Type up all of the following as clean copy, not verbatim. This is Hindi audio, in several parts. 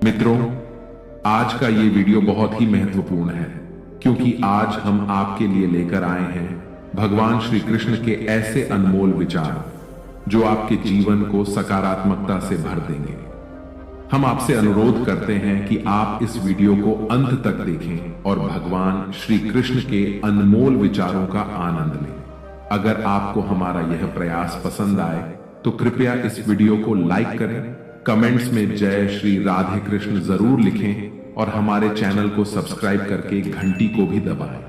मित्रों, आज का ये वीडियो बहुत ही महत्वपूर्ण है क्योंकि आज हम आपके लिए लेकर आए हैं भगवान श्री कृष्ण के ऐसे अनमोल विचार जो आपके जीवन को सकारात्मकता से भर देंगे। हम आपसे अनुरोध करते हैं कि आप इस वीडियो को अंत तक देखें और भगवान श्री कृष्ण के अनमोल विचारों का आनंद लें। अगर आपको हमारा यह प्रयास पसंद आए तो कृपया इस वीडियो को लाइक करें, कमेंट्स में जय श्री राधे कृष्ण जरूर लिखें और हमारे चैनल को सब्सक्राइब करके घंटी को भी दबाएं।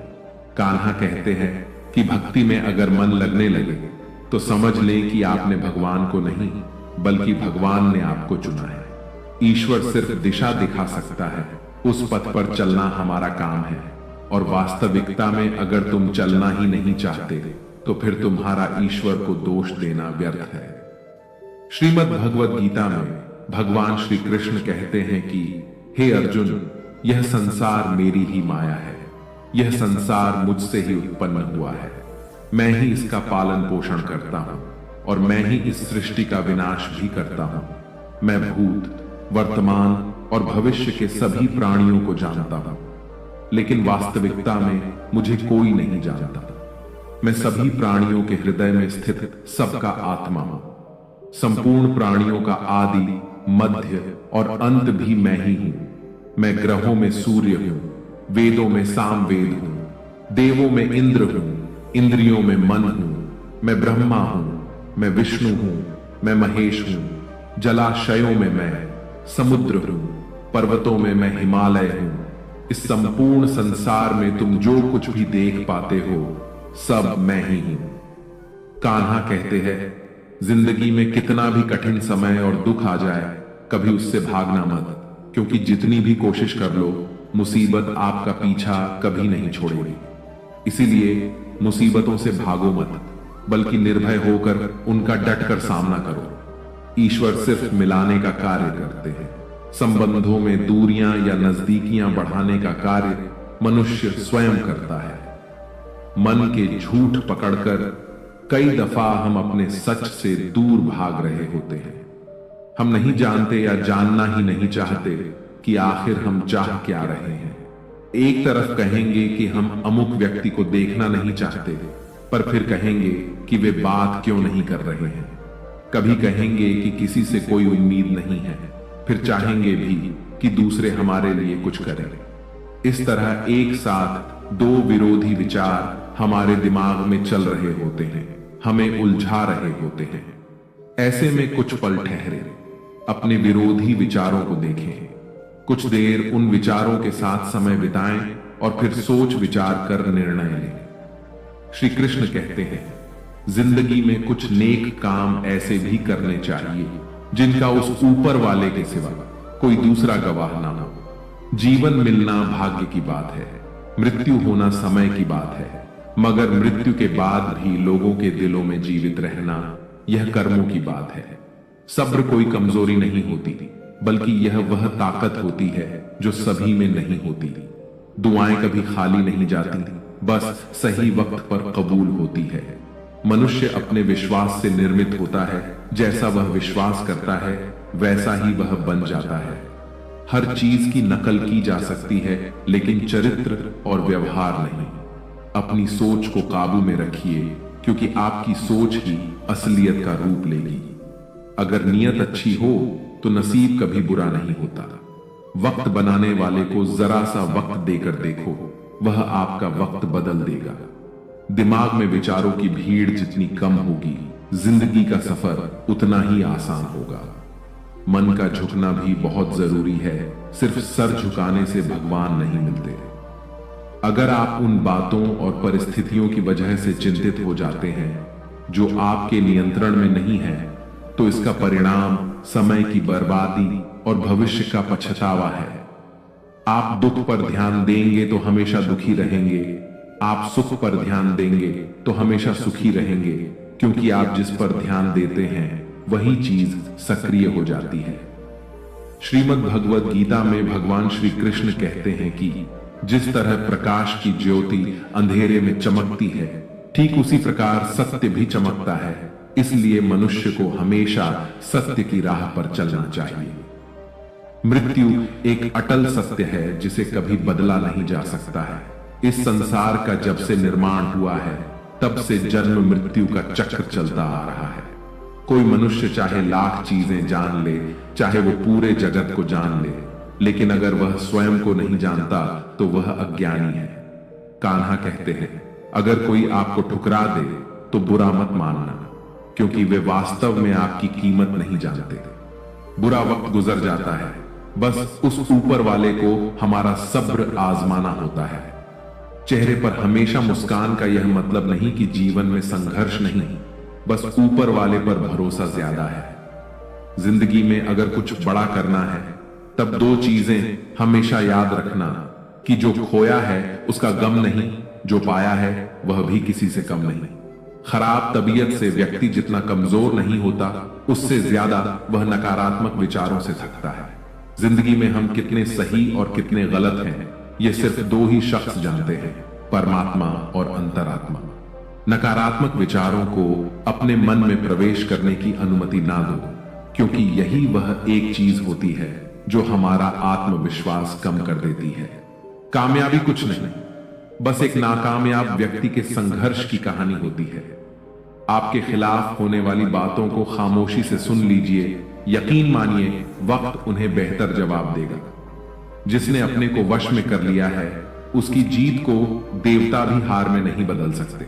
कान्हा कहते हैं कि भक्ति में अगर मन लगने लगे तो समझ लें कि आपने भगवान को नहीं बल्कि भगवान ने आपको चुना है। ईश्वर सिर्फ दिशा दिखा सकता है, उस पथ पर चलना हमारा काम है। और वास्तविकता में अगर तुम चलना ही नहीं चाहते तो फिर तुम्हारा ईश्वर को दोष देना व्यर्थ है। श्रीमद् भगवद गीता में भगवान श्री कृष्ण कहते हैं कि हे अर्जुन, यह संसार मेरी ही माया है, यह संसार मुझसे ही उत्पन्न हुआ है, मैं ही इसका पालन पोषण करता हूं और मैं ही इस सृष्टि का विनाश भी करता हूं। मैं भूत, वर्तमान और भविष्य के सभी प्राणियों को जानता हूं, लेकिन वास्तविकता में मुझे कोई नहीं जानता। मैं सभी प्राणियों के हृदय में स्थित सबका आत्मा हूं। संपूर्ण प्राणियों का आदि, मध्य और अंत भी मैं ही हूं। मैं ग्रहों में सूर्य हूं, वेदों में सामवेद हूं, देवों में इंद्र हूं, इंद्रियों में मन हूं। मैं ब्रह्मा हूं, मैं विष्णु हूं, मैं महेश हूं। जलाशयों में मैं समुद्र हूं, पर्वतों में मैं हिमालय हूं। इस संपूर्ण संसार में तुम जो कुछ भी देख पाते हो सब मैं ही हूं। कान्हा कहते हैं, जिंदगी में कितना भी कठिन समय और दुख आ जाए, कभी उससे भागना मत, क्योंकि जितनी भी कोशिश कर लो मुसीबत आपका पीछा कभी नहीं छोड़ेगी। इसीलिए मुसीबतों से भागो मत, बल्कि निर्भय होकर उनका डटकर सामना करो। ईश्वर सिर्फ मिलाने का कार्य करते हैं। संबंधों में दूरियां या नजदीकियां बढ़ाने का कार्य मनुष्य स्वयं करता है। मन के झूठ पकड़कर कई दफा हम अपने सच से दूर भाग रहे होते हैं। हम नहीं जानते या जानना ही नहीं चाहते कि आखिर हम चाह क्या रहे हैं। एक तरफ कहेंगे कि हम अमुक व्यक्ति को देखना नहीं चाहते, पर फिर कहेंगे कि वे बात क्यों नहीं कर रहे हैं। कभी कहेंगे कि किसी से कोई उम्मीद नहीं है, फिर चाहेंगे भी कि दूसरे हमारे लिए कुछ करें। इस तरह एक साथ दो विरोधी विचार हमारे दिमाग में चल रहे होते हैं, हमें उलझा रहे होते हैं। ऐसे में कुछ पल ठहरे, अपने विरोधी विचारों को देखें, कुछ देर उन विचारों के साथ समय बिताएं और फिर सोच विचार कर निर्णय लें। श्री कृष्ण कहते हैं, जिंदगी में कुछ नेक काम ऐसे भी करने चाहिए जिनका उस ऊपर वाले के सिवा कोई दूसरा गवाह ना हो। जीवन मिलना भाग्य की बात है, मृत्यु होना समय की बात है, मगर मृत्यु के बाद भी लोगों के दिलों में जीवित रहना यह कर्मों की बात है। सब्र कोई कमजोरी नहीं होती, बल्कि यह वह ताकत होती है जो सभी में नहीं होती। दुआएं कभी खाली नहीं जाती, बस सही वक्त पर कबूल होती है। मनुष्य अपने विश्वास से निर्मित होता है, जैसा वह विश्वास करता है वैसा ही वह बन जाता है। हर चीज की नकल की जा सकती है, लेकिन चरित्र और व्यवहार नहीं। अपनी सोच को काबू में रखिए, क्योंकि आपकी सोच ही असलियत का रूप लेगी। अगर नियत अच्छी हो तो नसीब कभी बुरा नहीं होता। वक्त बनाने वाले को जरा सा वक्त देकर देखो, वह आपका वक्त बदल देगा। दिमाग में विचारों की भीड़ जितनी कम होगी, जिंदगी का सफर उतना ही आसान होगा। मन का झुकना भी बहुत जरूरी है, सिर्फ सर झुकाने से भगवान नहीं मिलते। अगर आप उन बातों और परिस्थितियों की वजह से चिंतित हो जाते हैं जो आपके नियंत्रण में नहीं है, तो इसका परिणाम समय की बर्बादी और भविष्य का पछतावा है। आप दुख पर ध्यान देंगे तो हमेशा दुखी रहेंगे, आप सुख पर ध्यान देंगे तो हमेशा सुखी रहेंगे, क्योंकि आप जिस पर ध्यान देते हैं वही चीज सक्रिय हो जाती है। श्रीमद् भगवद गीता में भगवान श्री कृष्ण कहते हैं कि जिस तरह प्रकाश की ज्योति अंधेरे में चमकती है, ठीक उसी प्रकार सत्य भी चमकता है। इसलिए मनुष्य को हमेशा सत्य की राह पर चलना चाहिए। मृत्यु एक अटल सत्य है जिसे कभी बदला नहीं जा सकता है। इस संसार का जब से निर्माण हुआ है तब से जन्म मृत्यु का चक्र चलता आ रहा है। कोई मनुष्य चाहे लाख चीजें जान ले, चाहे वो पूरे जगत को जान ले, लेकिन अगर वह स्वयं को नहीं जानता तो वह अज्ञानी है। कान्हा कहते हैं, अगर कोई आपको ठुकरा दे तो बुरा मत मानना, क्योंकि वे वास्तव में आपकी कीमत नहीं जानते। बुरा वक्त गुजर जाता है, बस उस ऊपर वाले को हमारा सब्र आजमाना होता है। चेहरे पर हमेशा मुस्कान का यह मतलब नहीं कि जीवन में संघर्ष नहीं, बस ऊपर वाले पर भरोसा ज्यादा है। जिंदगी में अगर कुछ बड़ा करना है तब दो चीजें हमेशा याद रखना कि जो खोया है उसका गम नहीं, जो पाया है वह भी किसी से कम नहीं। खराब तबीयत से व्यक्ति जितना कमजोर नहीं होता, उससे ज्यादा वह नकारात्मक विचारों से थकता है। जिंदगी में हम कितने सही और कितने गलत हैं, ये सिर्फ दो ही शख्स जानते हैं, परमात्मा और अंतरात्मा। नकारात्मक विचारों को अपने मन में प्रवेश करने की अनुमति ना दो, क्योंकि यही वह एक चीज होती है जो हमारा आत्मविश्वास कम कर देती है। कामयाबी कुछ नहीं, बस एक नाकामयाब व्यक्ति के संघर्ष की कहानी होती है। आपके खिलाफ होने वाली बातों को खामोशी से सुन लीजिए, यकीन मानिए वक्त उन्हें बेहतर जवाब देगा। जिसने अपने को वश में कर लिया है, उसकी जीत को देवता भी हार में नहीं बदल सकते।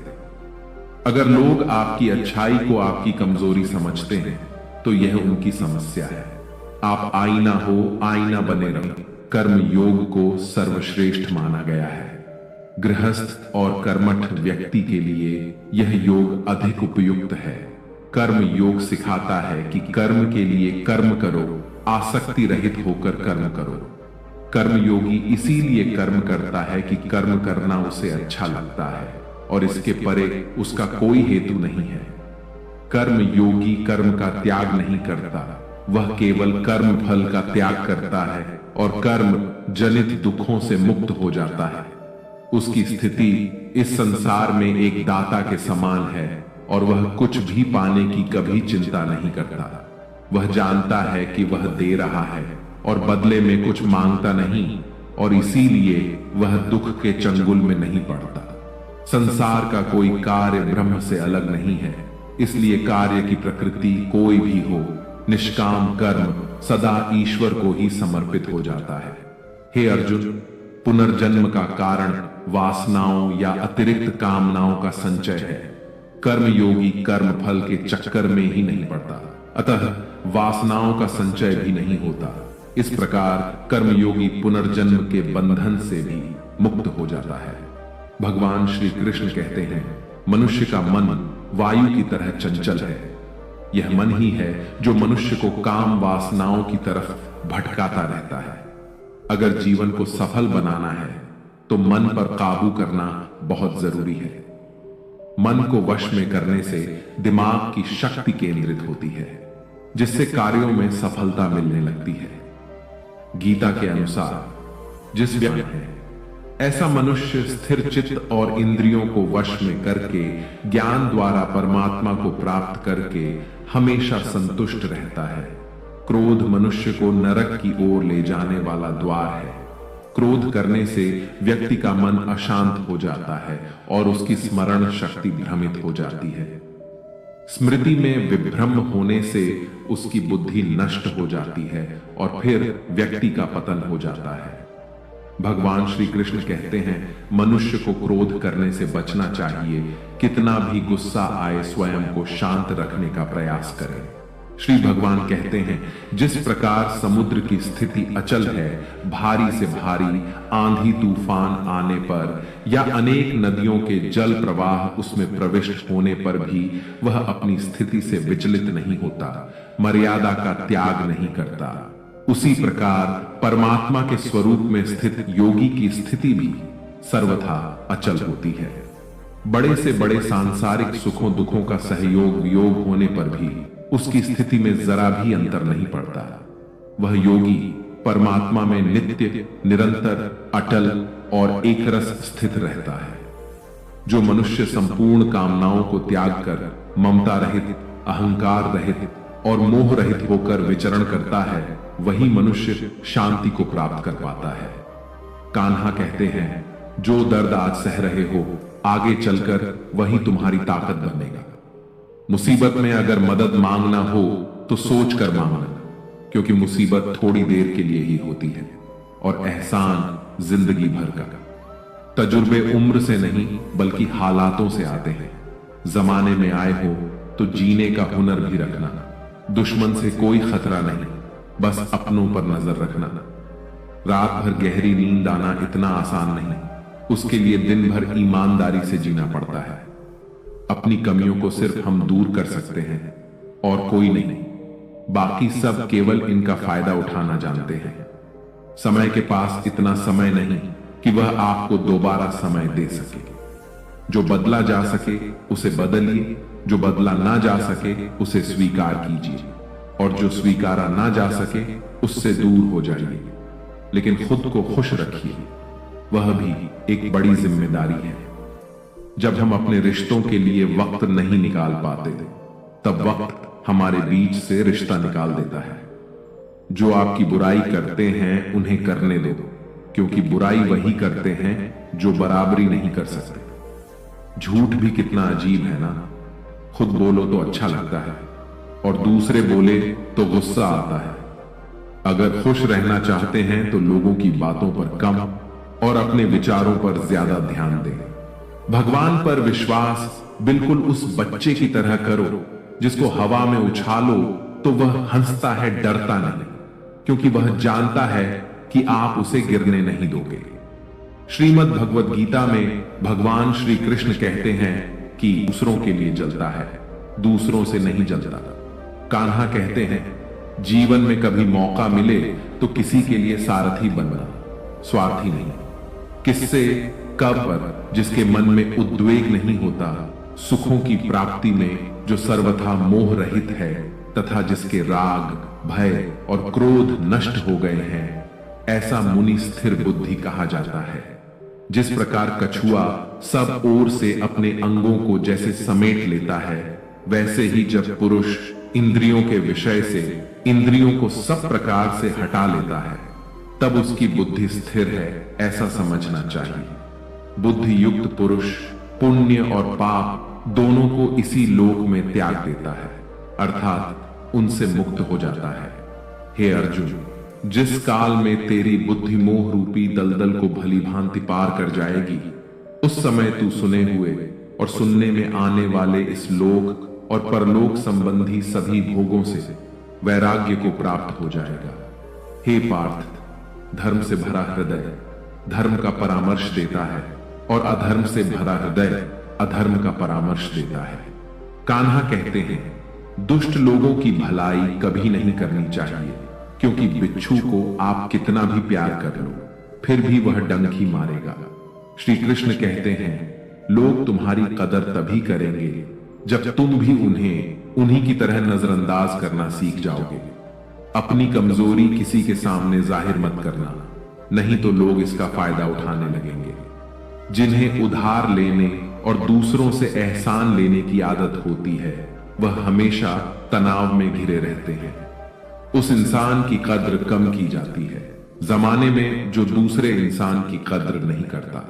अगर लोग आपकी अच्छाई को आपकी कमजोरी समझते हैं तो यह उनकी समस्या है। आप आईना हो, आईना बने रहो। कर्म योग को सर्वश्रेष्ठ माना गया है। गृहस्थ और कर्मठ व्यक्ति के लिए यह योग अधिक उपयुक्त है। कर्म योग सिखाता है कि कर्म के लिए कर्म करो, आसक्ति रहित होकर कर्म करो। कर्म योगी इसीलिए कर्म करता है कि कर्म करना उसे अच्छा लगता है और इसके परे उसका कोई हेतु नहीं है। कर्म योगी कर्म का त्याग नहीं करता, वह केवल कर्म फल का त्याग करता है और कर्म जनित दुखों से मुक्त हो जाता है। उसकी स्थिति इस संसार में एक दाता के समान है और वह कुछ भी पाने की कभी चिंता नहीं करता। वह जानता है कि वह दे रहा है और बदले में कुछ मांगता नहीं, और इसीलिए वह दुख के चंगुल में नहीं पड़ता। संसार का कोई कार्य ब्रह्म से अलग नहीं है, इसलिए कार्य की प्रकृति कोई भी हो, निष्काम कर्म सदा ईश्वर को ही समर्पित हो जाता है। हे अर्जुन, पुनर्जन्म का कारण वासनाओं या अतिरिक्त कामनाओं का संचय है। कर्म योगी कर्म फल के चक्कर में ही नहीं पड़ता, अतः वासनाओं का संचय भी नहीं होता। इस प्रकार कर्मयोगी पुनर्जन्म के बंधन से भी मुक्त हो जाता है। भगवान श्री कृष्ण कहते हैं, मनुष्य का मन वायु की तरह चंचल है। यह मन ही है जो मनुष्य को काम वासनाओं की तरफ भटकाता रहता है। अगर जीवन को सफल बनाना है तो मन पर काबू करना बहुत जरूरी है। मन को वश में करने से दिमाग की शक्ति केंद्रित होती है, जिससे कार्यों में सफलता मिलने लगती है। गीता के अनुसार जिस व्यक्ति है ऐसा मनुष्य स्थिर चित्त और इंद्रियों को वश में करके ज्ञान द्वारा परमात्मा को प्राप्त करके हमेशा संतुष्ट रहता है। क्रोध मनुष्य को नरक की ओर ले जाने वाला द्वार है। क्रोध करने से व्यक्ति का मन अशांत हो जाता है और उसकी स्मरण शक्ति भ्रमित हो जाती है। स्मृति में विभ्रम होने से उसकी बुद्धि नष्ट हो जाती है और फिर व्यक्ति का पतन हो जाता है। भगवान श्री कृष्ण कहते हैं, मनुष्य को क्रोध करने से बचना चाहिए। कितना भी गुस्सा आए स्वयं को शांत रखने का प्रयास करें। श्री भगवान कहते हैं, जिस प्रकार समुद्र की स्थिति अचल है, भारी से भारी आंधी तूफान आने पर या अनेक नदियों के जल प्रवाह उसमें प्रविष्ट होने पर भी वह अपनी स्थिति से विचलित नहीं होता, मर्यादा का त्याग नहीं करता, उसी प्रकार परमात्मा के स्वरूप में स्थित योगी की स्थिति भी सर्वथा अचल होती है। बड़े से बड़े सांसारिक सुखों दुखों का सहयोग वियोग होने पर भी उसकी स्थिति में जरा भी अंतर नहीं पड़ता। वह योगी परमात्मा में नित्य निरंतर अटल और एकरस स्थित रहता है। जो मनुष्य संपूर्ण कामनाओं को त्याग कर ममता रहित, अहंकार रहित और मोह रहित होकर विचरण करता है, वही मनुष्य शांति को प्राप्त कर पाता है। कान्हा कहते हैं, जो दर्द आज सह रहे हो, आगे चलकर वही तुम्हारी ताकत बनेगा। मुसीबत में अगर मदद मांगना हो तो सोच कर मांगना, क्योंकि मुसीबत थोड़ी देर के लिए ही होती है और एहसान जिंदगी भर का। तजुर्बे उम्र से नहीं बल्कि हालातों से आते हैं। जमाने में आए हो तो जीने का हुनर भी रखना। दुश्मन से कोई खतरा नहीं, बस अपनों पर नजर रखना। रात भर गहरी नींद आना इतना आसान नहीं, उसके लिए दिन भर ईमानदारी से जीना पड़ता है। अपनी कमियों को सिर्फ हम दूर कर सकते हैं और कोई नहीं। बाकी सब केवल इनका फायदा उठाना जानते हैं। समय के पास इतना समय नहीं कि वह आपको दोबारा समय दे सके। जो बदला जा सके उसे बदलिए, जो बदला ना जा सके उसे स्वीकार कीजिए, और जो स्वीकारा ना जा सके उससे दूर हो जाइए। लेकिन खुद को खुश रखिए, वह भी एक बड़ी जिम्मेदारी है। जब हम अपने रिश्तों के लिए वक्त नहीं निकाल पाते, तब वक्त हमारे बीच से रिश्ता निकाल देता है। जो आपकी बुराई करते हैं उन्हें करने दो, क्योंकि बुराई वही करते हैं जो बराबरी नहीं कर सकते। झूठ भी कितना अजीब है ना। खुद बोलो तो अच्छा लगता है और दूसरे बोले तो गुस्सा आता है। अगर खुश रहना चाहते हैं तो लोगों की बातों पर कम और अपने विचारों पर ज्यादा ध्यान दें। भगवान पर विश्वास बिल्कुल उस बच्चे की तरह करो जिसको हवा में उछालो तो वह हंसता है, डरता नहीं, क्योंकि वह जानता है कि आप उसे गिरने नहीं दोगे। श्रीमद् भगवद गीता में भगवान श्री कृष्ण कहते हैं कि दूसरों के लिए जलता है, दूसरों से नहीं जलता। कान्हा कहते हैं, जीवन में कभी मौका मिले तो किसी के लिए सारथी बनना, स्वार्थी नहीं। किससे कब पर जिसके मन में उद्वेग नहीं होता, सुखों की प्राप्ति में जो सर्वथा मोह रहित है तथा जिसके राग, भय और क्रोध नष्ट हो गए हैं, ऐसा मुनि स्थिर बुद्धि कहा जाता है। जिस प्रकार कछुआ सब ओर से अपने अंगों को जैसे समेट लेता है, वैसे ही जब पुरुष इंद्रियों के विषय से इंद्रियों को सब प्रकार से हटा लेता है, तब उसकी बुद्धि स्थिर है, ऐसा समझना चाहिए। बुद्धि युक्त पुरुष पुण्य और पाप दोनों को इसी लोक में त्याग देता है, अर्थात उनसे मुक्त हो जाता है। हे अर्जुन, जिस काल में तेरी बुद्धि मोह रूपी दलदल को भली भांति पार कर जाएगी, उस समय तू सुने हुए और सुनने में आने वाले इस लोक और परलोक संबंधी सभी भोगों से वैराग्य को प्राप्त हो जाएगा। हे पार्थ, धर्म से भरा हृदय धर्म का परामर्श देता है और अधर्म से भरा हृदय अधर्म का परामर्श देता है। कान्हा कहते हैं, दुष्ट लोगों की भलाई कभी नहीं करनी चाहिए, क्योंकि बिच्छू को आप कितना भी प्यार कर लो फिर भी वह डंक ही मारेगा। श्री कृष्ण कहते हैं, लोग तुम्हारी कदर तभी करेंगे जब तुम भी उन्हें उन्हीं की तरह नजरअंदाज करना सीख जाओगे। अपनी कमजोरी किसी के सामने जाहिर मत करना, नहीं तो लोग इसका फायदा उठाने लगेंगे। जिन्हें उधार लेने और दूसरों से एहसान लेने की आदत होती है, वह हमेशा तनाव में घिरे रहते हैं। उस इंसान की कद्र कम की जाती है जमाने में जो दूसरे इंसान की कद्र नहीं करता।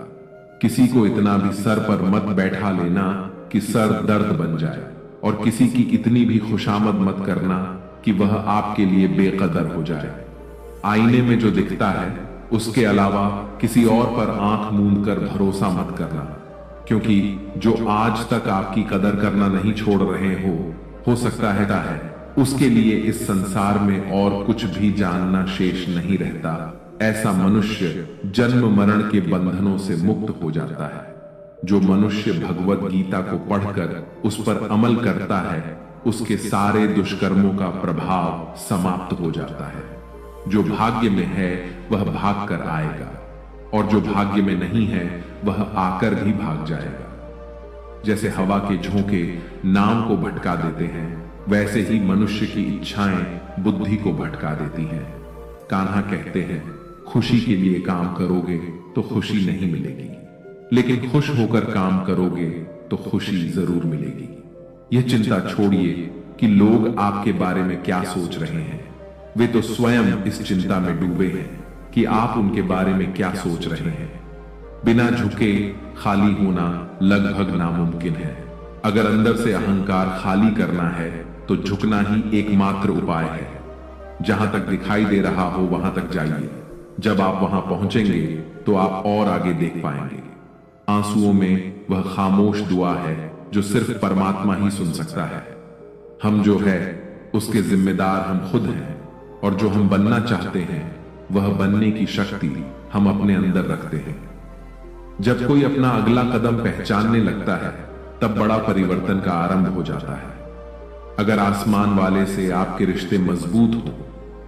किसी को इतना भी सर पर मत बैठा लेना कि सर दर्द बन जाए, और किसी की इतनी भी खुशामद मत करना कि वह आपके लिए बेकदर हो जाए। आईने में जो दिखता है उसके अलावा किसी और पर आंख मूंद कर भरोसा मत करना, क्योंकि जो आज तक आपकी कदर करना नहीं छोड़ रहे हो सकता है उसके लिए इस संसार में और कुछ भी जानना शेष नहीं रहता। ऐसा मनुष्य जन्म मरण के बंधनों से मुक्त हो जाता है। जो मनुष्य भगवत गीता को पढ़कर उस पर अमल करता है, उसके सारे दुष्कर्मों का प्रभाव समाप्त हो जाता है। जो भाग्य में है वह भाग कर आएगा, और जो भाग्य में नहीं है वह आकर भी भाग जाएगा। जैसे हवा के झोंके नाव को भटका देते हैं, वैसे ही मनुष्य की इच्छाएं बुद्धि को भटका देती हैं। कान्हा कहते हैं, खुशी के लिए काम करोगे तो खुशी नहीं मिलेगी, लेकिन खुश होकर काम करोगे तो खुशी जरूर मिलेगी। यह चिंता छोड़िए कि लोग आपके बारे में क्या सोच रहे हैं। वे तो स्वयं इस चिंता में डूबे हैं कि आप उनके बारे में क्या सोच रहे हैं। बिना झुके खाली होना लगभग नामुमकिन है। अगर अंदर से अहंकार खाली करना है तो झुकना ही एकमात्र उपाय है। जहां तक दिखाई दे रहा हो वहां तक जाइए। जब आप वहां पहुंचेंगे तो आप और आगे देख पाएंगे। आंसुओं में वह खामोश दुआ है जो सिर्फ परमात्मा ही सुन सकता है। हम जो है उसके जिम्मेदार हम खुद हैं, और जो हम बनना चाहते हैं वह बनने की शक्ति हम अपने अंदर रखते हैं। जब कोई अपना अगला कदम पहचानने लगता है तब बड़ा परिवर्तन का आरंभ हो जाता है। अगर आसमान वाले से आपके रिश्ते मजबूत हो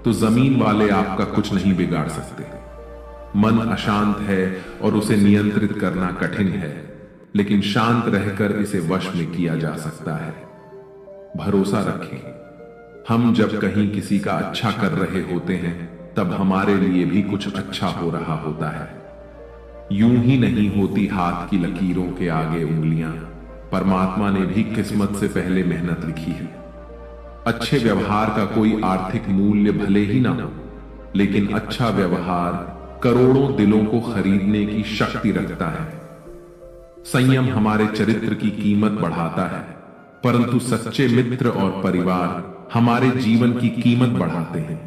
तो जमीन वाले आपका कुछ नहीं बिगाड़ सकते। मन अशांत है और उसे नियंत्रित करना कठिन है, लेकिन शांत रहकर इसे वश में किया जा सकता है। भरोसा रखें, हम जब कहीं किसी का अच्छा कर रहे होते हैं तब हमारे लिए भी कुछ अच्छा हो रहा होता है। यूं ही नहीं होती हाथ की लकीरों के आगे उंगलियां। परमात्मा ने भी किस्मत से पहले मेहनत लिखी है। अच्छे व्यवहार का कोई आर्थिक मूल्य भले ही ना हो, लेकिन अच्छा व्यवहार करोड़ों दिलों को खरीदने की शक्ति रखता है। संयम हमारे चरित्र की कीमत बढ़ाता है, परंतु सच्चे मित्र और परिवार हमारे जीवन की कीमत बढ़ाते हैं।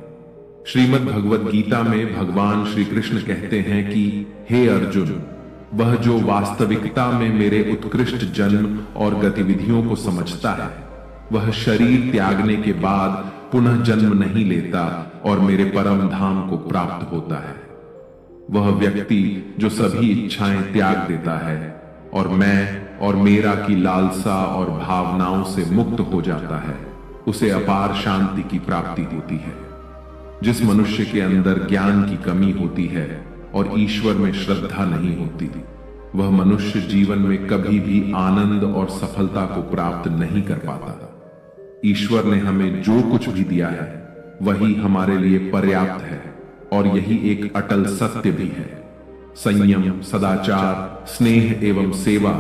श्रीमद् भगवद गीता में भगवान श्री कृष्ण कहते हैं कि हे अर्जुन, वह जो वास्तविकता में मेरे उत्कृष्ट जन्म और गतिविधियों को समझता है वह शरीर त्यागने के बाद पुनः जन्म नहीं लेता और मेरे परम धाम को प्राप्त होता है। वह व्यक्ति जो सभी इच्छाएं त्याग देता है और मैं और मेरा की लालसा और भावनाओं से मुक्त हो जाता है, उसे अपार शांति की प्राप्ति होती है। जिस मनुष्य के अंदर ज्ञान की कमी होती है और ईश्वर में श्रद्धा नहीं होती, वह मनुष्य जीवन में कभी भी आनंद और सफलता को प्राप्त नहीं कर पाता। ईश्वर ने हमें जो कुछ भी दिया है वही हमारे लिए पर्याप्त है, और यही एक अटल सत्य भी है। संयम, सदाचार, स्नेह एवं सेवा,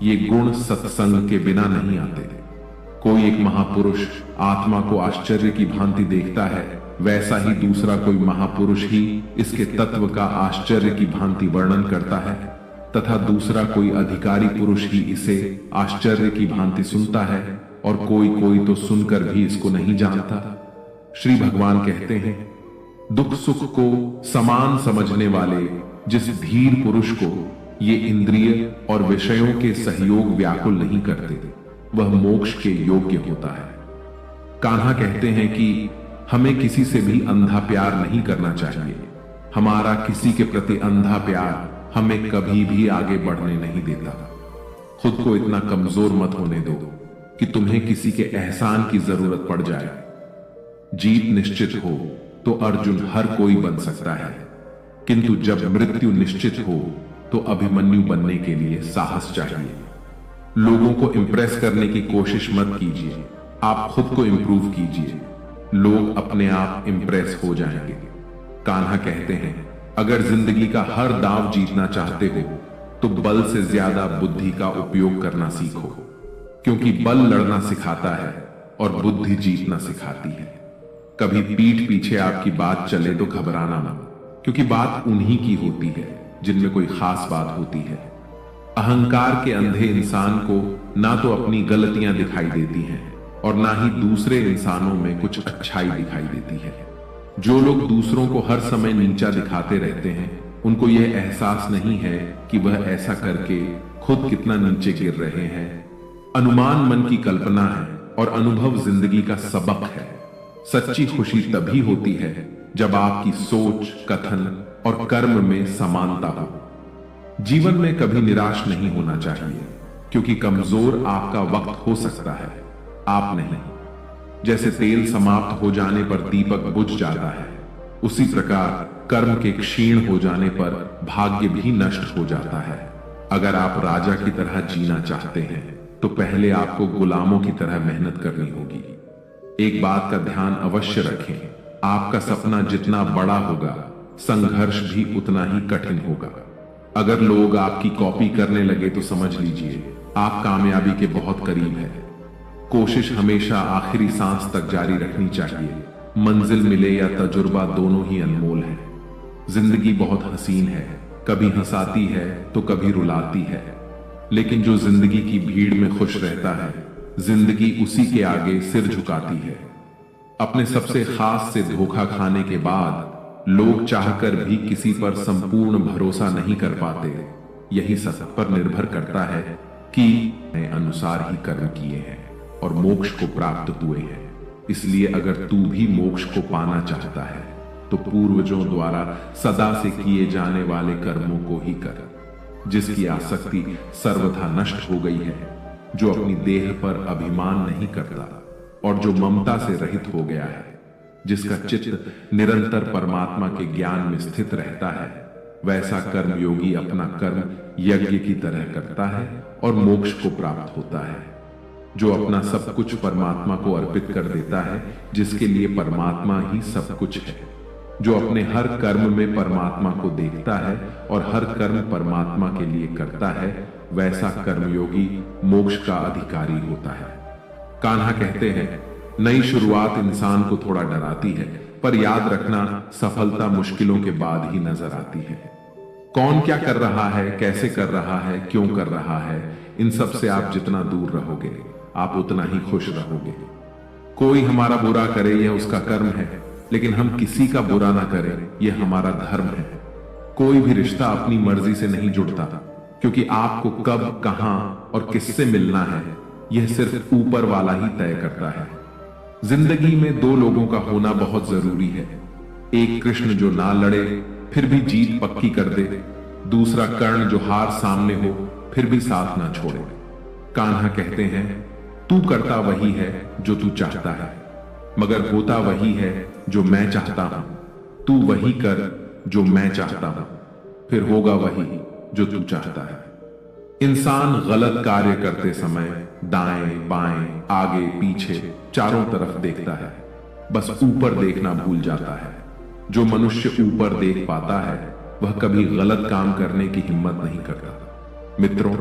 ये गुण सत्संग के बिना नहीं आते। कोई एक महापुरुष आत्मा को आश्चर्य की भांति देखता है, वैसा ही दूसरा कोई महापुरुष ही इसके तत्व का आश्चर्य की भांति वर्णन करता है, तथा दूसरा कोई अधिकारी पुरुष ही इसे आश्चर्य की भांति सुनता है, और कोई कोई तो सुनकर भी इसको नहीं जानता। श्री भगवान कहते हैं, दुख सुख को समान समझने वाले जिस धीर पुरुष को ये इंद्रिय और विषयों के सहयोग व्याकुल नहीं करते, वह मोक्ष के योग्य होता है। कान्हा कहते हैं कि हमें किसी से भी अंधा प्यार नहीं करना चाहिए। हमारा किसी के प्रति अंधा प्यार हमें कभी भी आगे बढ़ने नहीं देता। खुद को इतना कमजोर मत होने दो कि तुम्हें किसी के एहसान की जरूरत पड़ जाए। जीत निश्चित हो तो अर्जुन हर कोई बन सकता है, किंतु जब मृत्यु निश्चित हो तो अभिमन्यु बनने के लिए साहस चाहिए। लोगों को इंप्रेस करने की कोशिश मत कीजिए, आप खुद को इंप्रूव कीजिए। लोग अपने आप इंप्रेस हो जाएंगे। कान्हा कहते हैं, अगर जिंदगी का हर दांव जीतना चाहते हो तो बल से ज्यादा बुद्धि का उपयोग करना सीखो, क्योंकि बल लड़ना सिखाता है और बुद्धि जीतना सिखाती है। कभी पीठ पीछे आपकी बात चले तो घबराना मत, क्योंकि बात उन्हीं की होती है जिनमें कोई खास बात होती है। अहंकार के अंधे इंसान को ना तो अपनी गलतियां दिखाई देती हैं और ना ही दूसरे इंसानों में कुछ अच्छाई दिखाई देती है। जो लोग दूसरों को हर समय नीचा दिखाते रहते हैं, उनको यह एहसास नहीं है कि वह ऐसा करके खुद कितना नीचे गिर रहे हैं। अनुमान मन की कल्पना है और अनुभव जिंदगी का सबक है। सच्ची खुशी तभी होती है जब आपकी सोच, कथन और कर्म में समानता हो। जीवन में कभी निराश नहीं होना चाहिए, क्योंकि कमजोर आपका वक्त हो सकता है, आप नहीं। जैसे तेल समाप्त हो जाने पर दीपक बुझ जाता है, उसी प्रकार कर्म के क्षीण हो जाने पर भाग्य भी नष्ट हो जाता है। अगर आप राजा की तरह जीना चाहते हैं तो पहले आपको गुलामों की तरह मेहनत करनी होगी। एक बात का ध्यान अवश्य रखें, आपका सपना जितना बड़ा होगा, संघर्ष भी उतना ही कठिन होगा। अगर लोग आपकी कॉपी करने लगे तो समझ लीजिए आप कामयाबी के बहुत करीब हैं। कोशिश हमेशा आखिरी सांस तक जारी रखनी चाहिए। मंजिल मिले या तजुर्बा, दोनों ही अनमोल है। जिंदगी बहुत हसीन है, कभी हंसाती है तो कभी रुलाती है, लेकिन जो जिंदगी की भीड़ में खुश रहता है, जिंदगी उसी के आगे सिर झुकाती है। अपने सबसे खास से धोखा खाने के बाद लोग चाहकर भी किसी पर संपूर्ण भरोसा नहीं कर पाते। यही सब पर निर्भर करता है कि अनुसार ही कर्म किए हैं और मोक्ष को प्राप्त हुए हैं। इसलिए अगर तू भी मोक्ष को पाना चाहता है तो पूर्वजों द्वारा सदा से किए जाने वाले कर्मों को ही कर, जिसकी आसक्ति सर्वथा नष्ट हो गई है, जो अपनी देह पर अभिमान नहीं करता और जो ममता से रहित हो गया है, जिसका चित्त निरंतर परमात्मा के ज्ञान में स्थित रहता है, वैसा कर्मयोगी अपना कर्म यज्ञ की तरह करता है और मोक्ष को प्राप्त होता है। जो अपना सब कुछ परमात्मा को अर्पित कर देता है, जिसके लिए परमात्मा ही सब कुछ है, जो अपने हर कर्म में परमात्मा को देखता है और हर कर्म परमात्मा के लिए करता है, वैसा कर्मयोगी मोक्ष का अधिकारी होता है। कान्हा कहते हैं, नई शुरुआत इंसान को थोड़ा डराती है, पर याद रखना सफलता मुश्किलों के बाद ही नजर आती है। कौन क्या कर रहा है, कैसे कर रहा है, क्यों कर रहा है, इन सब से आप जितना दूर रहोगे, आप उतना ही खुश रहोगे। कोई हमारा बुरा करे यह उसका कर्म है, लेकिन हम किसी का बुरा ना करें यह हमारा धर्म है। कोई भी रिश्ता अपनी मर्जी से नहीं जुड़ता, क्योंकि आपको कब, कहां और किससे मिलना है यह सिर्फ ऊपर वाला ही तय करता है। जिंदगी में दो लोगों का होना बहुत जरूरी है। एक कृष्ण जो ना लड़े फिर भी जीत पक्की कर दे, दूसरा कर्ण जो हार सामने हो फिर भी साथ ना छोड़े। कान्हा कहते हैं, तू करता वही है जो तू चाहता है, मगर होता वही है जो मैं चाहता हूं। तू वही कर जो मैं चाहता हूं, फिर होगा वही जो तू चाहता है। इंसान गलत कार्य करते समय दाएं बाएं, आगे पीछे चारों तरफ देखता है, बस ऊपर देखना भूल जाता है। जो मनुष्य ऊपर देख पाता है वह कभी गलत काम करने की हिम्मत नहीं करता। मित्रों,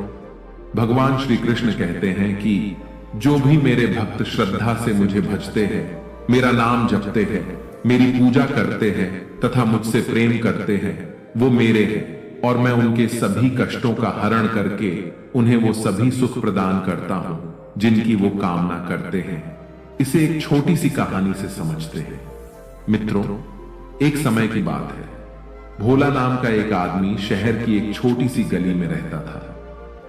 भगवान श्री कृष्ण कहते हैं कि जो भी मेरे भक्त श्रद्धा से मुझे भजते हैं, मेरा नाम जपते हैं, मेरी पूजा करते हैं तथा मुझसे प्रेम करते हैं, वो मेरे हैं और मैं उनके सभी कष्टों का हरण करके उन्हें वो सभी सुख प्रदान करता हूं जिनकी वो कामना करते हैं। इसे एक छोटी सी कहानी से समझते हैं। मित्रों, एक समय की बात है, भोला नाम का एक आदमी शहर की एक छोटी सी गली में रहता था।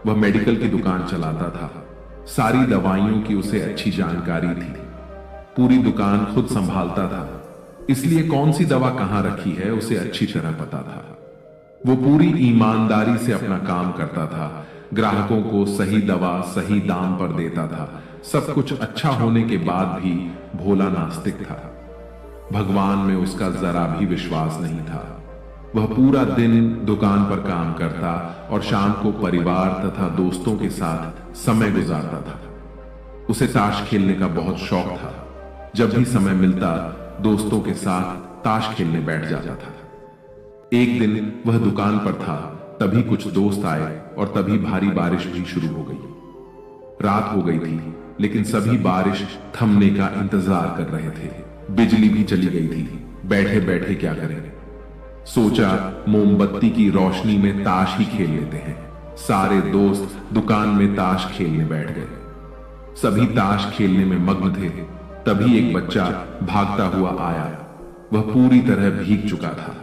वह मेडिकल की दुकान चलाता था। सारी दवाइयों की उसे अच्छी जानकारी थी। पूरी दुकान खुद संभालता था, इसलिए कौन सी दवा कहां रखी है उसे अच्छी तरह पता था। वो पूरी ईमानदारी से अपना काम करता था, ग्राहकों को सही दवा सही दाम पर देता था। सब कुछ अच्छा होने के बाद भी भोला नास्तिक था। भगवान में उसका जरा भी विश्वास नहीं था। वह पूरा दिन दुकान पर काम करता और शाम को परिवार तथा दोस्तों के साथ समय गुजारता था। उसे ताश खेलने का बहुत शौक था। जब भी समय मिलता दोस्तों के साथ ताश खेलने बैठ जाता था। एक दिन वह दुकान पर था, तभी कुछ दोस्त आए और तभी भारी बारिश भी शुरू हो गई। रात हो गई थी, लेकिन सभी बारिश थमने का इंतजार कर रहे थे। बिजली भी चली गई थी। बैठे बैठे क्या करें, सोचा मोमबत्ती की रोशनी में ताश ही खेल लेते हैं। सारे दोस्त दुकान में ताश खेलने बैठ गए। सभी ताश खेलने में मग्न थे। तभी एक बच्चा भागता हुआ आया। वह पूरी तरह भीग चुका था।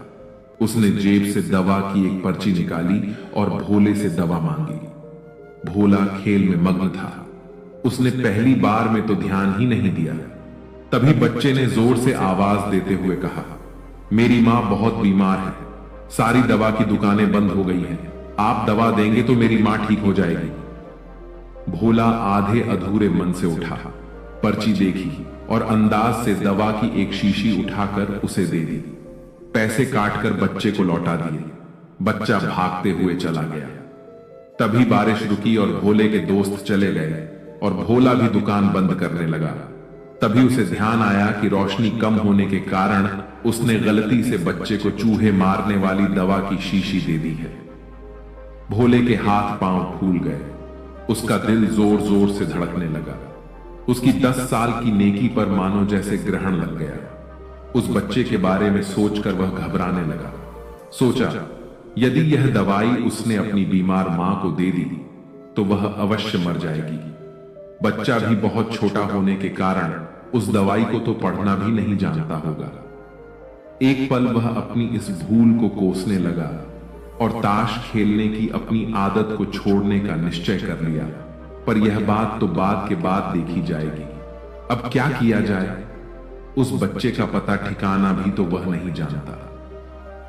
उसने जेब से दवा की एक पर्ची निकाली और भोले से दवा मांगी। भोला खेल में मग्न था। उसने पहली बार में तो ध्यान ही नहीं दिया। तभी बच्चे ने जोर से आवाज देते हुए कहा, मेरी मां बहुत बीमार है, सारी दवा की दुकानें बंद हो गई हैं, आप दवा देंगे तो मेरी मां ठीक हो जाएगी। भोला आधे अधूरे मन से उठा, पर्ची देखी और अंदाज से दवा की एक शीशी उठाकर उसे दे दी। पैसे काटकर बच्चे को लौटा दिए। बच्चा भागते हुए चला गया। तभी बारिश रुकी और भोले के दोस्त चले गए और भोला भी दुकान बंद करने लगा। तभी उसे ध्यान आया कि रोशनी कम होने के कारण उसने गलती से बच्चे को चूहे मारने वाली दवा की शीशी दे दी है। भोले के हाथ पांव फूल गए। उसका दिल जोर जोर से धड़कने लगा। उसकी 10 साल की नेकी पर मानो जैसे ग्रहण लग गया। उस बच्चे के बारे में सोचकर वह घबराने लगा। सोचा, यदि यह दवाई उसने अपनी बीमार मां को दे दी तो वह अवश्य मर जाएगी। बच्चा भी बहुत छोटा होने के कारण उस दवाई को तो पढ़ना भी नहीं जानता होगा। एक पल वह अपनी इस भूल को कोसने लगा और ताश खेलने की अपनी आदत को छोड़ने का निश्चय कर लिया। पर यह बात तो बाद के बाद देखी जाएगी। अब क्या किया जाए? उस बच्चे का पता ठिकाना भी तो वह नहीं जानता।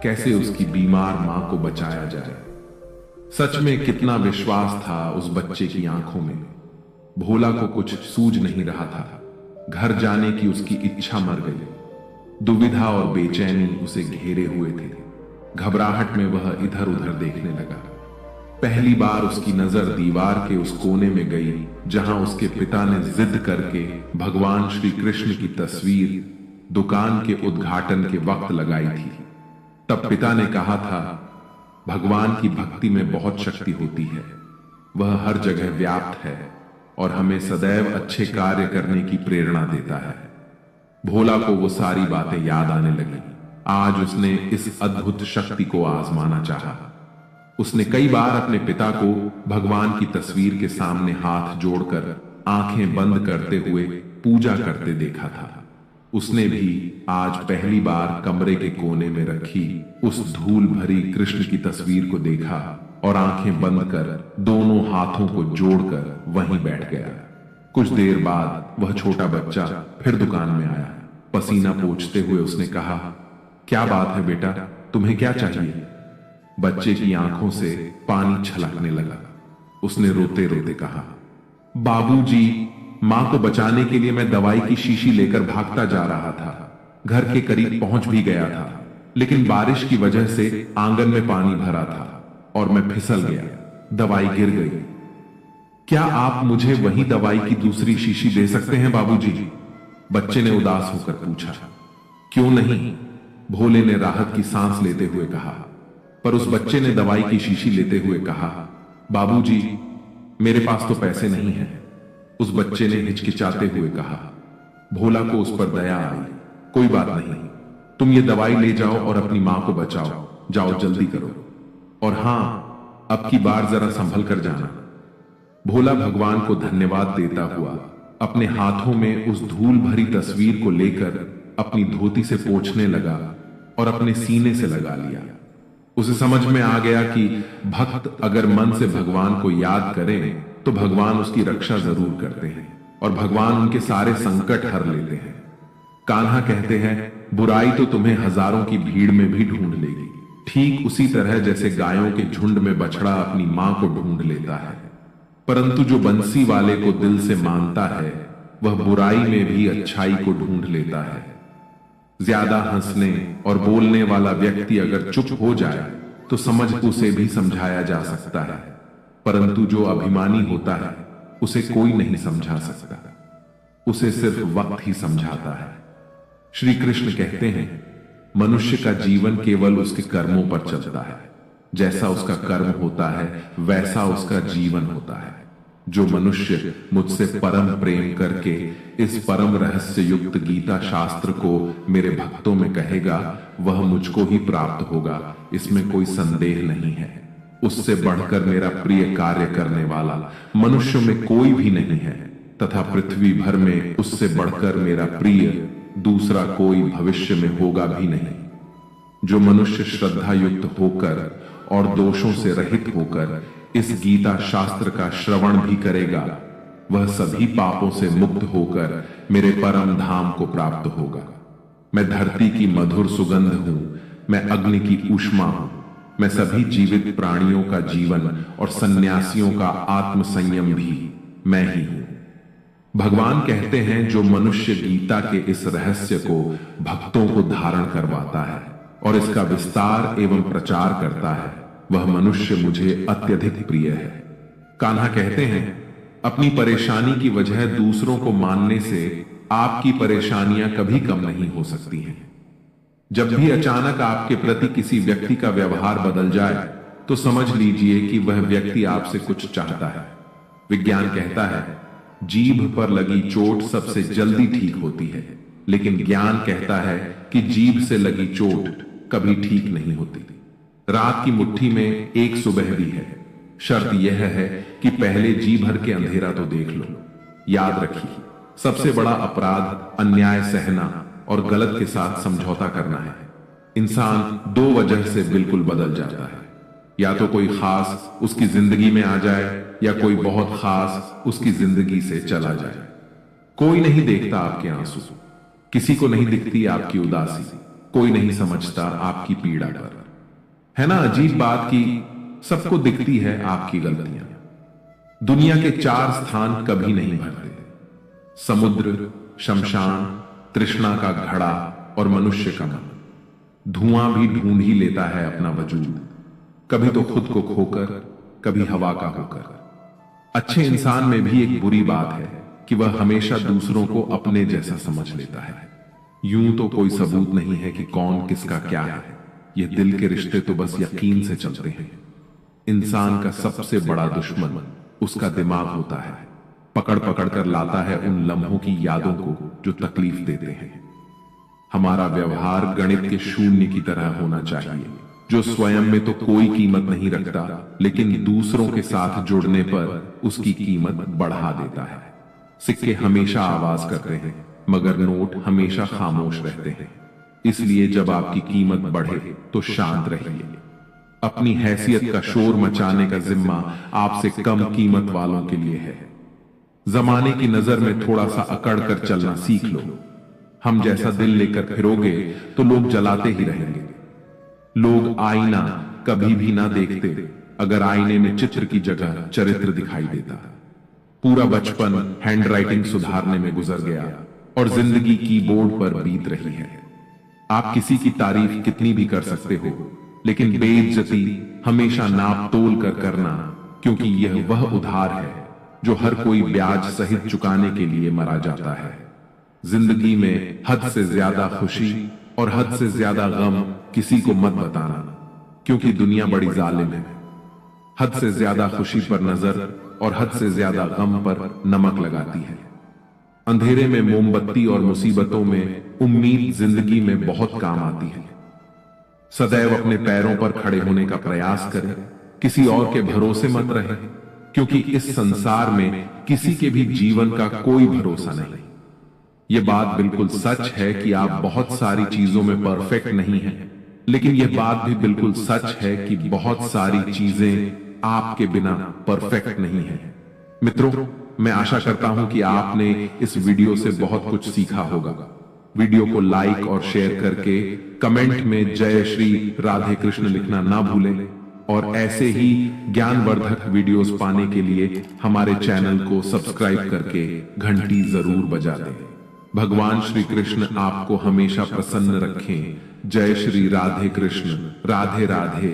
कैसे उसकी बीमार मां को बचाया जाए? सच में कितना विश्वास था उस बच्चे की आंखों में। भोला को कुछ सूझ नहीं रहा था। घर जाने की उसकी इच्छा मर गई। दुविधा और बेचैनी उसे घेरे हुए थे। घबराहट में वह इधर उधर देखने लगा। पहली बार उसकी नजर दीवार के उस कोने में गई जहां उसके पिता ने जिद करके भगवान श्री कृष्ण की तस्वीर दुकान के उद्घाटन के वक्त लगाई थी। तब पिता ने कहा था, भगवान की भक्ति में बहुत शक्ति होती है, वह हर जगह व्याप्त है और हमें सदैव अच्छे कार्य करने की प्रेरणा देता है। भोला को वो सारी बातें याद आने लगी। आज उसने इस अद्भुत शक्ति को आजमाना चाहा। उसने कई बार अपने पिता को भगवान की तस्वीर के सामने हाथ जोड़कर आंखें बंद करते हुए पूजा करते देखा था। उसने भी आज पहली बार कमरे के कोने में रखी उस धूल भरी कृष्ण की तस्वीर को देखा और आंखें बंद कर दोनों हाथों को जोड़कर वहीं बैठ गया। कुछ देर बाद वह छोटा बच्चा फिर दुकान में आया। पसीना पोंछते हुए उसने कहा, क्या बात है बेटा, तुम्हें क्या चाहिए? बच्चे की आंखों से पानी छलकने लगा। उसने रोते रोते कहा, बाबूजी, मां को बचाने के लिए मैं दवाई की शीशी लेकर भागता जा रहा था। घर के करीब पहुंच भी गया था, लेकिन बारिश की वजह से आंगन में पानी भरा था और मैं फिसल गया। दवाई गिर गई। क्या आप मुझे वही दवाई की दूसरी शीशी दे सकते हैं बाबूजी? बच्चे ने उदास होकर पूछा। क्यों नहीं? भोले ने राहत की सांस लेते हुए कहा। पर उस बच्चे ने दवाई की शीशी लेते हुए कहा, बाबूजी, मेरे पास तो पैसे नहीं है। उस बच्चे ने हिचकिचाते हुए कहा। भोला को उस पर दया आई। कोई बात नहीं, तुम ये दवाई ले जाओ और अपनी मां को बचाओ। जाओ, जल्दी करो। और हां, अब की बार जरा संभल कर जाना। भोला भगवान को धन्यवाद देता हुआ अपने हाथों में उस धूल भरी तस्वीर को लेकर अपनी धोती से पोंछने लगा और अपने सीने से लगा लिया। उसे समझ में आ गया कि भक्त अगर मन से भगवान को याद करे तो भगवान उसकी रक्षा जरूर करते हैं और भगवान उनके सारे संकट हर लेते हैं। कान्हा कहते हैं, बुराई तो तुम्हें हजारों की भीड़ में भी ढूंढ लेगी, ठीक उसी तरह जैसे गायों के झुंड में बछड़ा अपनी मां को ढूंढ लेता है। परंतु जो बंसी वाले को दिल से मानता है वह बुराई में भी अच्छाई को ढूंढ लेता है। ज्यादा हंसने और बोलने वाला व्यक्ति अगर चुप हो जाए तो समझ उसे भी समझाया जा सकता है, परंतु जो अभिमानी होता है उसे कोई नहीं समझा सकता, उसे सिर्फ वक्त ही समझाता है। श्री कृष्ण कहते हैं, मनुष्य का जीवन केवल उसके कर्मों पर चलता है। जैसा उसका कर्म होता है वैसा उसका जीवन होता है। जो मनुष्य मुझसे परम प्रेम करके इस परम रहस्य युक्त गीता शास्त्र को मेरे भक्तों में कहेगा वह मुझको ही प्राप्त होगा, इसमें कोई संदेह नहीं है। उससे बढ़कर मेरा प्रिय कार्य करने वाला मनुष्य में कोई भी नहीं है तथा पृथ्वी भर में उससे बढ़कर मेरा प्रिय दूसरा कोई भविष्य में होगा भी नहीं। जो मनुष्य श्रद्धा युक्त होकर और दोषों से रहित होकर इस गीता शास्त्र का श्रवण भी करेगा वह सभी पापों से मुक्त होकर मेरे परम धाम को प्राप्त होगा। मैं धरती की मधुर सुगंध हूं, मैं अग्नि की ऊष्मा हूं, मैं सभी जीवित प्राणियों का जीवन और सन्यासियों का आत्म संयम भी मैं ही हूं। भगवान कहते हैं, जो मनुष्य गीता के इस रहस्य को भक्तों को धारण करवाता है और इसका विस्तार एवं प्रचार करता है वह मनुष्य मुझे अत्यधिक प्रिय है। कान्हा कहते हैं, अपनी परेशानी की वजह दूसरों को मानने से आपकी परेशानियां कभी कम नहीं हो सकती हैं। जब भी अचानक आपके प्रति किसी व्यक्ति का व्यवहार बदल जाए तो समझ लीजिए कि वह व्यक्ति आपसे कुछ चाहता है। विज्ञान कहता है, जीभ पर लगी चोट सबसे जल्दी ठीक होती है, लेकिन ज्ञान कहता है कि जीभ से लगी चोट कभी ठीक नहीं होती। रात की मुट्ठी में एक सुबह भी है। शर्त यह है कि पहले जी भर के अंधेरा तो देख लो। याद रखिए, सबसे बड़ा अपराध अन्याय सहना और गलत के साथ समझौता करना है। इंसान दो वजह से बिल्कुल बदल जाता है, या तो कोई खास उसकी जिंदगी में आ जाए या कोई बहुत खास उसकी जिंदगी से चला जाए। कोई नहीं देखता आपके आंसू, किसी को नहीं दिखती आपकी उदासी, कोई नहीं समझता आपकी पीड़ा पर। है ना अजीब बात कि सबको दिखती है आपकी गलतियां। दुनिया के चार स्थान कभी नहीं भरते, समुद्र, शमशान, तृष्णा का घड़ा और मनुष्य का मन। धुआं भी ढूंढ ही लेता है अपना वजूद, कभी तो खुद को खोकर, कभी हवा का होकर। अच्छे इंसान में भी एक बुरी बात है कि वह हमेशा दूसरों को अपने जैसा समझ लेता है। यूं तो कोई सबूत नहीं है कि कौन किसका क्या है, ये दिल के रिश्ते तो बस यकीन से चलते हैं। इंसान का सबसे बड़ा दुश्मन उसका दिमाग होता है, पकड़ पकड़ कर लाता है उन लम्हों की यादों को जो तकलीफ देते हैं। हमारा व्यवहार गणित के शून्य की तरह होना चाहिए, जो स्वयं में तो कोई कीमत नहीं रखता, लेकिन दूसरों के साथ जुड़ने पर उसकी कीमत बढ़ा देता है। सिक्के हमेशा आवाज करते हैं, मगर नोट हमेशा खामोश रहते हैं। इसलिए जब आपकी कीमत बढ़े तो शांत रहिए। अपनी हैसियत का शोर मचाने का जिम्मा आपसे कम कीमत वालों के लिए है। जमाने की नजर में थोड़ा सा अकड़ कर चलना सीख लो। हम जैसा दिल लेकर फिरोगे तो लोग जलाते ही रहेंगे। लोग आईना कभी भी ना देखते अगर आईने में चित्र की जगह चरित्र दिखाई देता। पूरा बचपन हैंडराइटिंग सुधारने में गुजर गया और जिंदगी कीबोर्ड पर बीत रही है। आप किसी की तारीफ कितनी भी कर सकते हो, लेकिन बेइज्जती हमेशा नाप तोल कर करना, क्योंकि यह वह उधार है जो हर कोई ब्याज सहित चुकाने के लिए मरा जाता है। जिंदगी में हद से ज्यादा खुशी और हद से ज्यादा गम किसी को मत बताना, क्योंकि दुनिया बड़ी जालिम है। हद से ज्यादा खुशी पर नजर और हद से ज्यादा गम पर नमक लगाती है। अंधेरे में मोमबत्ती और मुसीबतों में उम्मीद जिंदगी में बहुत काम आती है। सदैव अपने पैरों पर खड़े होने का प्रयास करें, किसी और के भरोसे मत रहे, क्योंकि इस संसार में किसी के भी जीवन का कोई भरोसा नहीं। यह बात बिल्कुल सच है कि आप बहुत सारी चीजों में परफेक्ट नहीं हैं, लेकिन यह बात भी बिल्कुल सच है कि बहुत सारी चीजें आपके बिना परफेक्ट नहीं है। मित्रों, मैं आशा करता हूं कि आपने इस वीडियो से बहुत कुछ सीखा होगा। वीडियो को लाइक और शेयर करके कमेंट में जय श्री राधे कृष्ण लिखना ना भूलें, और ऐसे ही ज्ञानवर्धक वीडियोस पाने के लिए हमारे चैनल को सब्सक्राइब करके घंटी जरूर बजा दें। भगवान श्री कृष्ण आपको हमेशा प्रसन्न रखें। जय श्री राधे कृष्ण। राधे राधे।